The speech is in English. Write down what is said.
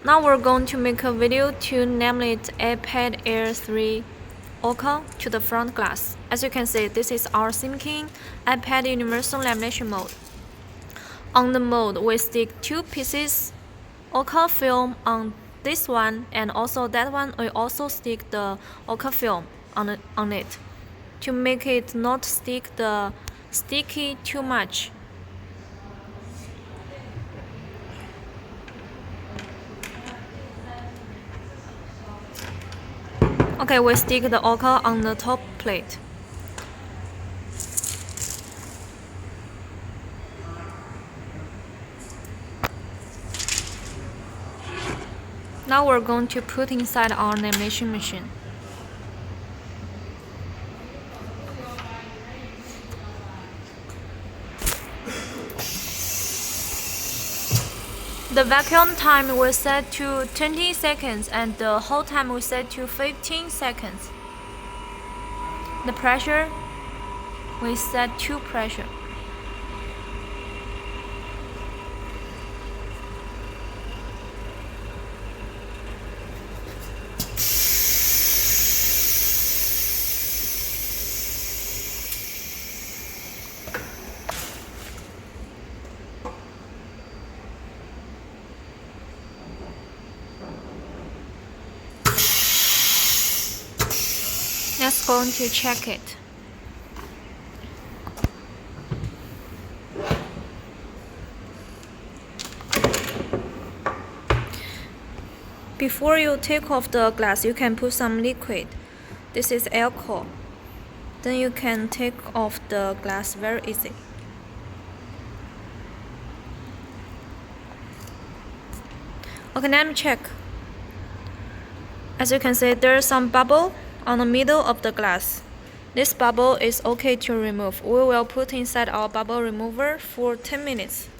Now we're going to make a video to laminate iPad Air 3 OCA to the front glass. As you can see, this is our Simkin iPad Universal Lamination Mold. On the mold, we stick 2 pieces OCA film on this one, and also that one we also stick the OCA film on it to make it not sticky too much. Okay, we stick the OCA on the top plate. Now we're going to put inside our lamination machine. The vacuum time we set to 20 seconds and the hold time we set to 15 seconds. The pressure, we set to pressure. Let's go to check it. Before you take off the glass, you can put some liquid. This is alcohol. Then you can take off the glass very easy. Okay, let me check. As you can see, there is some bubble on the middle of the glass. This bubble is okay to remove. We will put inside our bubble remover for 10 minutes.